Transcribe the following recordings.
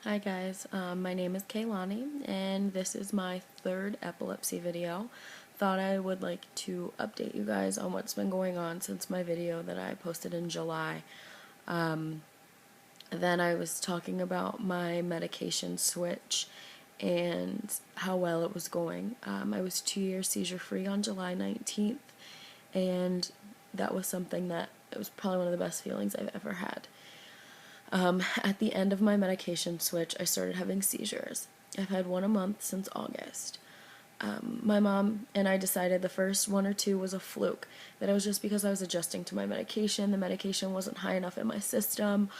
Hi guys, my name is Kaye-Loni and this is my third epilepsy video. Thought I would like to update you guys on what's been going on since my video that I posted in July. Then I was talking about my medication switch and how well it was going. I was 2 years seizure free on July 19th, and that was something that it was probably one of the best feelings I've ever had. At the end of my medication switch, I started having seizures. I've had one a month since August. My mom and I decided the first one or two was a fluke, that it was just because I was adjusting to my medication. The medication wasn't high enough in my system,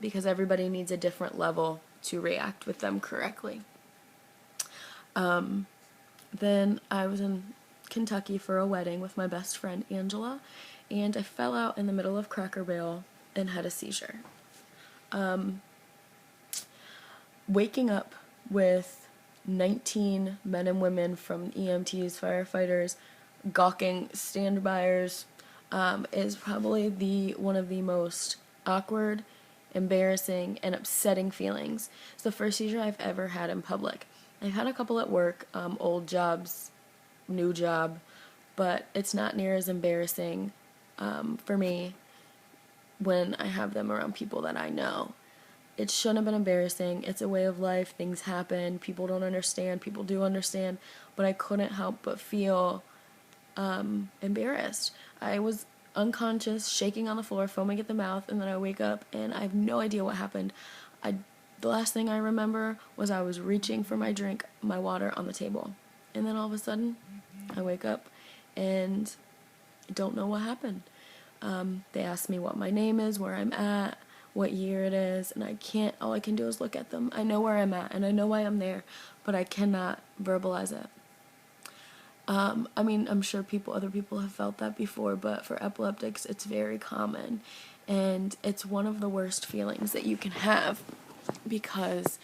because everybody needs a different level to react with them correctly. Then I was in Kentucky for a wedding with my best friend Angela, and I fell out in the middle of Cracker Barrel and had a seizure. Waking up with 19 men and women from EMTs, firefighters, gawking standbyers, is probably one of the most awkward, embarrassing, and upsetting feelings. It's the first seizure I've ever had in public. I've had a couple at work, old jobs, new job, but it's not near as embarrassing for me when I have them around people that I know. It shouldn't have been embarrassing. It's a way of life. Things happen. People don't understand. People do understand. But I couldn't help but feel embarrassed. I was unconscious, shaking on the floor, foaming at the mouth, and then I wake up and I have no idea what happened. The last thing I remember was I was reaching for my drink, my water on the table. And then all of a sudden, I wake up and don't know what happened. They asked me what my name is, where I'm at, what year it is, and all I can do is look at them. I know where I'm at, and I know why I'm there, but I cannot verbalize it. I'm sure other people have felt that before, but for epileptics, it's very common, and it's one of the worst feelings that you can have, because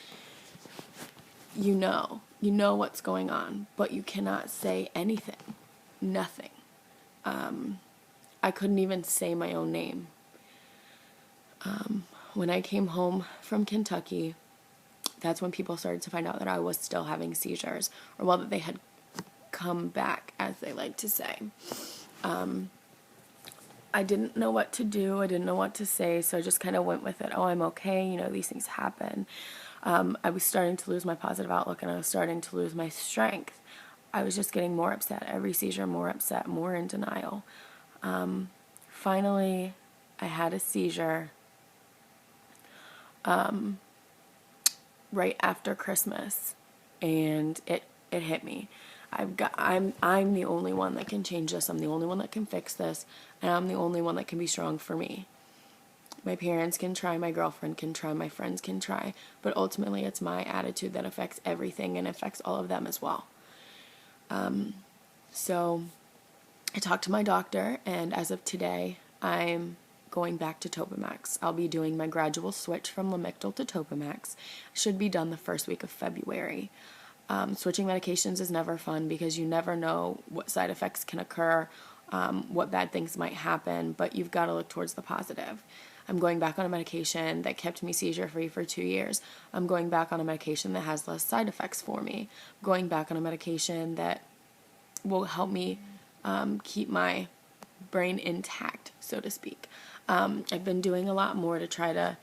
you know what's going on, but you cannot say anything, nothing. I couldn't even say my own name. When I came home from Kentucky, that's when people started to find out that I was still having seizures, or well, that they had come back, as they like to say. I didn't know what to do. I didn't know what to say, so I just kind of went with it. Oh, I'm okay. These things happen. I was starting to lose my positive outlook, and I was starting to lose my strength. I was just getting more upset. Every seizure, more upset, more in denial. Finally, I had a seizure right after Christmas, and it hit me. I'm the only one that can change this. I'm the only one that can fix this, and I'm the only one that can be strong for me. My parents can try, my girlfriend can try, my friends can try, but ultimately it's my attitude that affects everything and affects all of them as well. So I talked to my doctor, and as of today, I'm going back to Topamax. I'll be doing my gradual switch from Lamictal to Topamax. Should be done the first week of February. Switching medications is never fun because you never know what side effects can occur, what bad things might happen, but you've got to look towards the positive. I'm going back on a medication that kept me seizure-free for 2 years. I'm going back on a medication that has less side effects for me. I'm going back on a medication that will help me keep my brain intact, so to speak. I've been doing a lot more to try to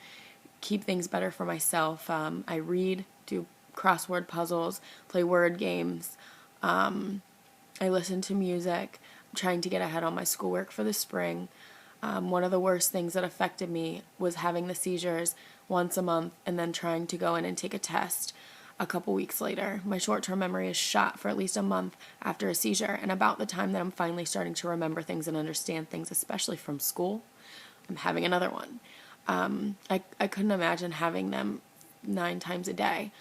keep things better for myself. I read, do crossword puzzles, play word games. I listen to music. I'm trying to get ahead on my schoolwork for the spring. One of the worst things that affected me was having the seizures once a month and then trying to go in and take a test a couple weeks later. My short-term memory is shot for at least a month after a seizure, and about the time that I'm finally starting to remember things and understand things, especially from school, I'm having another one. I couldn't imagine having them 9 times a day.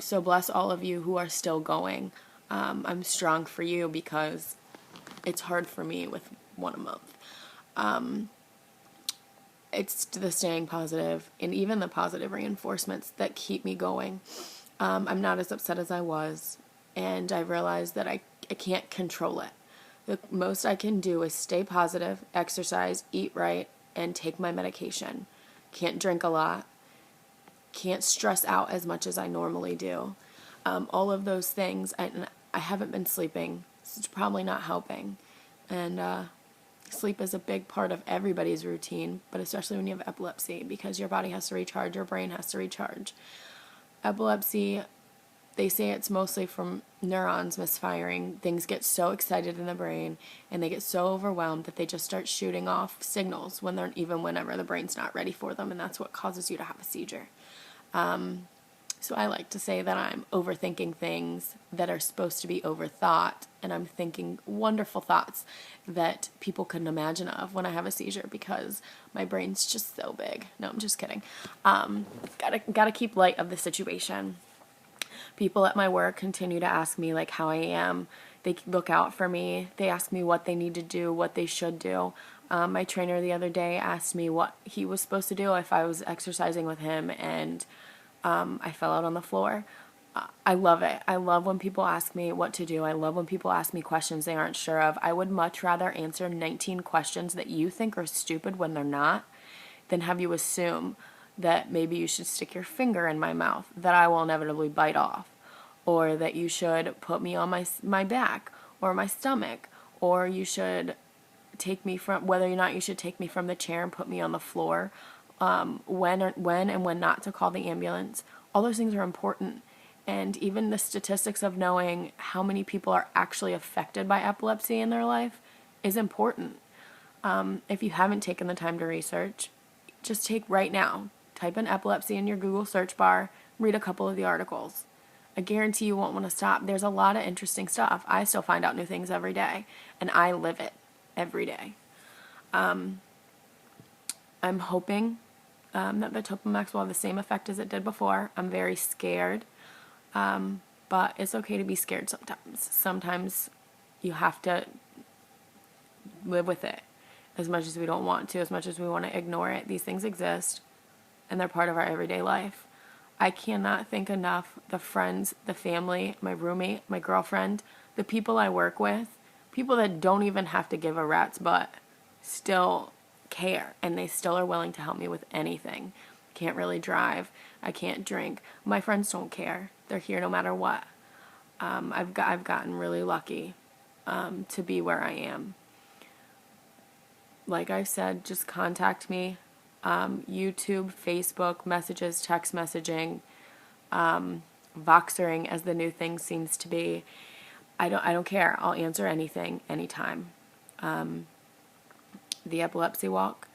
So bless all of you who are still going. I'm strong for you because it's hard for me with one a month. It's the staying positive and even the positive reinforcements that keep me going. I'm not as upset as I was, and I realized that I can't control it. The most I can do is stay positive, exercise, eat right, and take my medication. Can't drink a lot. can't stress out as much as I normally do. All of those things, I haven't been sleeping, so it's probably not helping. And sleep is a big part of everybody's routine, but especially when you have epilepsy, because your body has to recharge, your brain has to recharge. Epilepsy, they say it's mostly from neurons misfiring. Things get so excited in the brain and they get so overwhelmed that they just start shooting off signals whenever the brain's not ready for them, and that's what causes you to have a seizure. So I like to say that I'm overthinking things that are supposed to be overthought, and I'm thinking wonderful thoughts that people couldn't imagine of when I have a seizure, because my brain's just so big. No, I'm just kidding. Gotta keep light of the situation. People at my work continue to ask me like how I am. They look out for me. They ask me what they need to do, what they should do. My trainer the other day asked me what he was supposed to do if I was exercising with him, and I fell out on the floor. I love it. I love when people ask me what to do. I love when people ask me questions they aren't sure of. I would much rather answer 19 questions that you think are stupid when they're not than have you assume that maybe you should stick your finger in my mouth that I will inevitably bite off, or that you should put me on my back or my stomach, or you should whether or not you should take me from the chair and put me on the floor, when and when not to call the ambulance. All those things are important. And even the statistics of knowing how many people are actually affected by epilepsy in their life is important. If you haven't taken the time to research, just take right now, type in epilepsy in your Google search bar, read a couple of the articles. I guarantee you won't want to stop. There's a lot of interesting stuff. I still find out new things every day, and I live it every day. I'm hoping that the Topamax will have the same effect as it did before. I'm very scared, but it's okay to be scared sometimes. Sometimes you have to live with it as much as we don't want to, as much as we want to ignore it. These things exist, and they're part of our everyday life. I cannot thank enough the friends, the family, my roommate, my girlfriend, the people I work with, people that don't even have to give a rat's butt, still care, and they still are willing to help me with anything. I can't really drive. I can't drink. My friends don't care. They're here no matter what. I've gotten really lucky to be where I am. Like I said, just contact me. YouTube, Facebook, messages, text messaging, Voxering as the new thing seems to be. I don't care. I'll answer anything, anytime. The Epilepsy Walk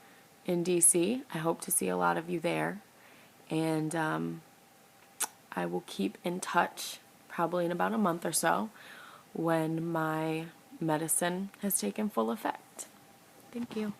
in DC. I hope to see a lot of you there. And I will keep in touch probably in about a month or so when my medicine has taken full effect. Thank you.